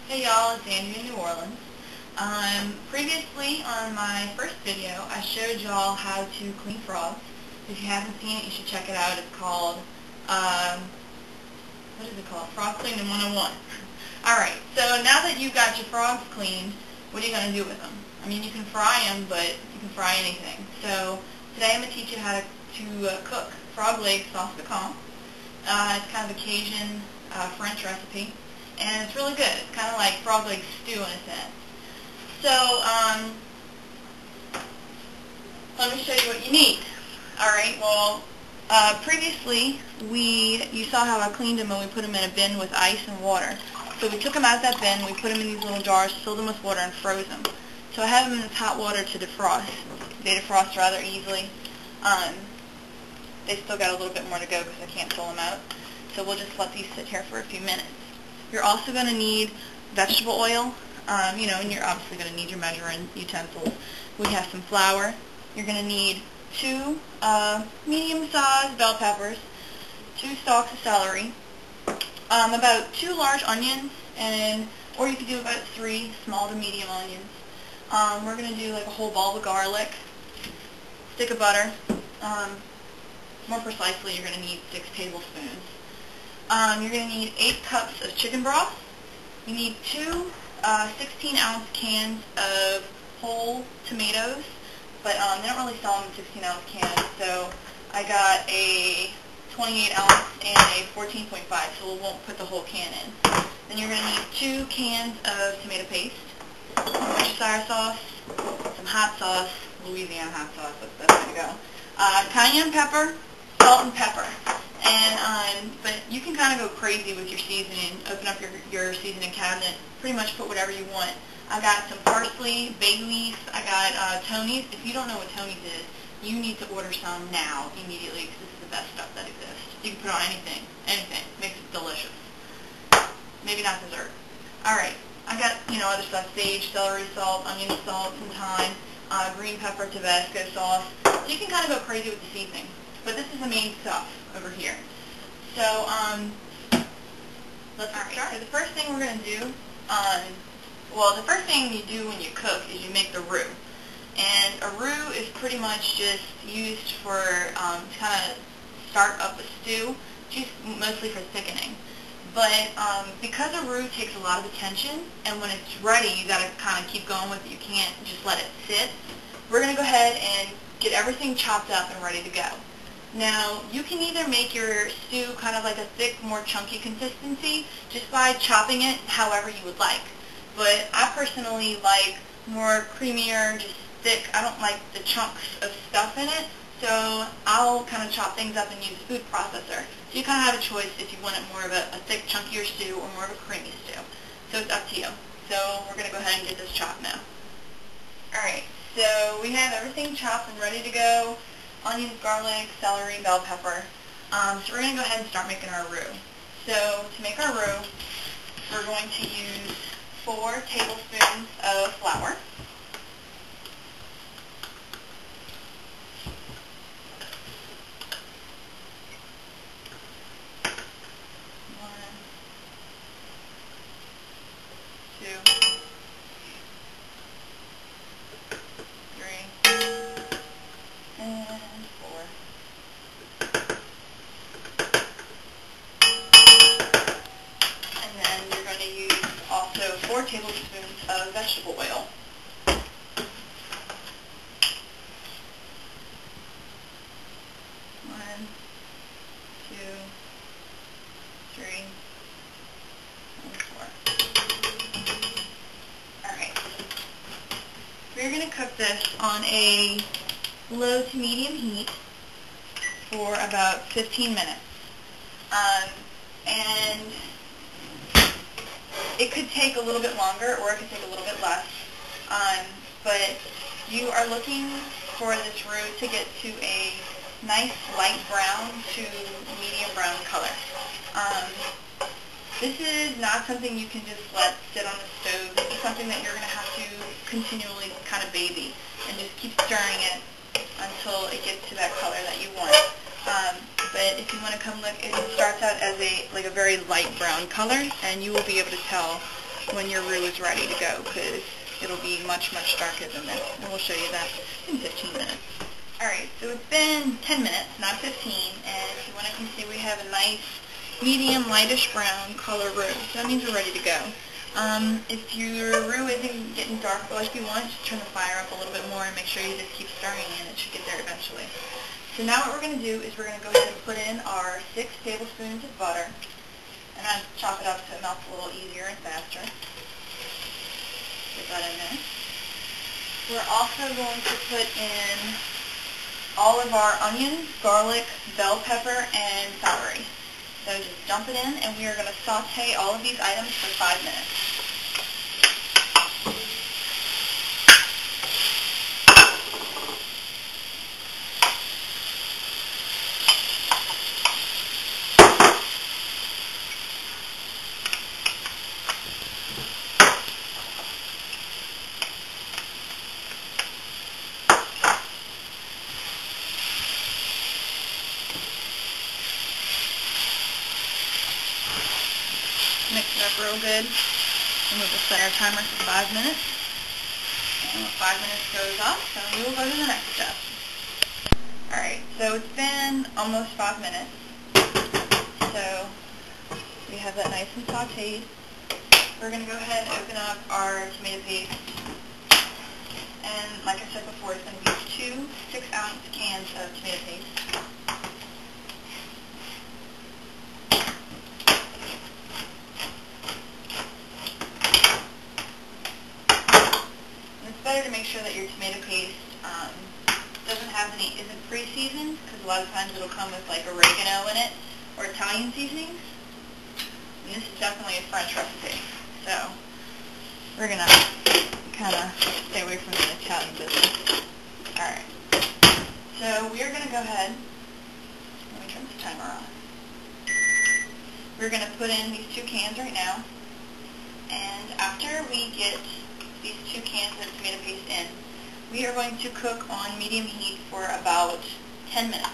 Hey y'all, it's Andy in New Orleans. Previously on my first video, I showed y'all how to clean frogs. If you haven't seen it, you should check it out. It's called, what is it called? Frog Cleaning 101. Alright, so now that you got your frogs cleaned, what are you going to do with them? I mean, you can fry them, but you can fry anything. So today I'm going to teach you how to cook frog leg sauce piquante. It's kind of a Cajun French recipe. And it's really good. It's kind of like frog leg stew in a sense. So, let me show you what you need. Alright, well, previously, you saw how I cleaned them and we put them in a bin with ice and water. So we took them out of that bin, we put them in these little jars, filled them with water, and froze them. So I have them in this hot water to defrost. They defrost rather easily. They still got a little bit more to go because I can't pull them out. So we'll just let these sit here for a few minutes. You're also going to need vegetable oil, and you're obviously going to need your measuring utensils. We have some flour. You're going to need 2 medium-sized bell peppers, 2 stalks of celery, about 2 large onions, or you could do about 3 small to medium onions. We're going to do like a whole bulb of garlic, stick of butter. More precisely, you're going to need 6 tablespoons. You're going to need 8 cups of chicken broth. You need 2 16-ounce cans of whole tomatoes, but they don't really sell them in 16-ounce cans, so I got a 28-ounce and a 14.5, so we won't put the whole can in. Then you're going to need 2 cans of tomato paste, some Worcestershire sauce, some hot sauce, Louisiana hot sauce, that's the best way to go, cayenne pepper, salt and pepper. But you can kind of go crazy with your seasoning. Open up your seasoning cabinet. Pretty much put whatever you want. I got some parsley, bay leaf. I got Tony's. If you don't know what Tony's is, you need to order some now, immediately, because this is the best stuff that exists. You can put on anything. Anything. Makes it delicious. Maybe not dessert. Alright. I got, other stuff. Sage, celery salt, onion salt, some thyme, green pepper, Tabasco sauce. So you can kind of go crazy with the seasoning. But this is the main stuff over here. So, let's get started. So the first thing we're going to do, the first thing you do when you cook is you make the roux. And a roux is pretty much just used for, to kind of start up a stew. It's used mostly for thickening. But because a roux takes a lot of attention, and when it's ready, you got to kind of keep going with it. You can't just let it sit. We're going to go ahead and get everything chopped up and ready to go. Now, you can either make your stew kind of like a thick, more chunky consistency just by chopping it however you would like. But I personally like more creamier, just thick. I don't like the chunks of stuff in it, so I'll kind of chop things up and use a food processor. So you kind of have a choice if you want it more of a thick, chunkier stew or more of a creamy stew. So it's up to you. So we're going to go ahead and get this chopped now. Alright, so we have everything chopped and ready to go. Onions, garlic, celery, bell pepper. So we're going to go ahead and start making our roux. So to make our roux, we're going to use 4 tablespoons of flour. One, 2, 3, and 4. And then you're going to use also 4 tablespoons of vegetable oil. 1, 2, 3, and 4. Alright. We're going to cook this on a low to medium heat for about 15 minutes. And it could take a little bit longer or it could take a little bit less. But you are looking for this roux to get to a nice light brown to medium brown color. This is not something you can just let sit on the stove. This is something that you're going to have to continually kind of baby and just keep stirring it until it gets to that color that you want. But if you want to come look, it starts out as a very light brown color, and you will be able to tell when your roux is ready to go, because it'll be much, much darker than this. And we'll show you that in 15 minutes. Alright, so it's been 10 minutes, not 15, and if you want to see, we have a nice medium lightish brown color roux. So that means we're ready to go. If your roux isn't getting dark like you want, just turn the fire up a little bit more and make sure you just keep stirring and it should get there eventually. So now what we're going to do is we're going to go ahead and put in our 6 tablespoons of butter. And I'll chop it up so it melts a little easier and faster. Get that in there. We're also going to put in all of our onions, garlic, bell pepper, and celery. So just dump it in, and we are going to saute all of these items for 5 minutes. Mix it up real good, and we'll just set our timer for 5 minutes. And when 5 minutes goes off, then we will go to the next step. Alright, so it's been almost 5 minutes. So we have that nice and sauteed. We're going to go ahead and open up our tomato paste. And like I said before, it's going to be 2 6-ounce cans of tomato paste. It's better to make sure that your tomato paste isn't pre-seasoned, because a lot of times it'll come with like oregano in it or Italian seasonings. And this is definitely a French recipe, so we're going to kind of stay away from the Italian business. Alright, so we are going to go ahead, let me turn this timer on. We're going to put in these 2 cans right now, and after we get these 2 cans of tomato paste in, we are going to cook on medium heat for about 10 minutes.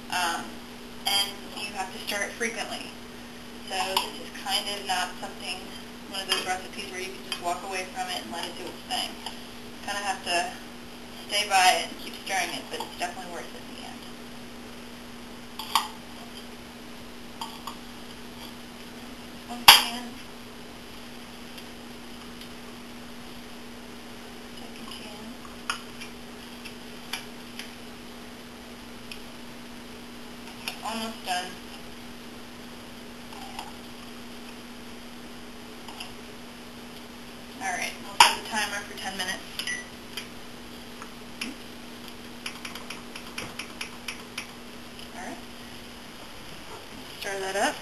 And you have to stir it frequently. So this is kind of not something, one of those recipes where you can just walk away from it and let it do its thing. You kind of have to stay by it and keep stirring it, but it's definitely worth it in the end. One can. Almost done. Alright, we'll set the timer for 10 minutes. Alright. Stir that up.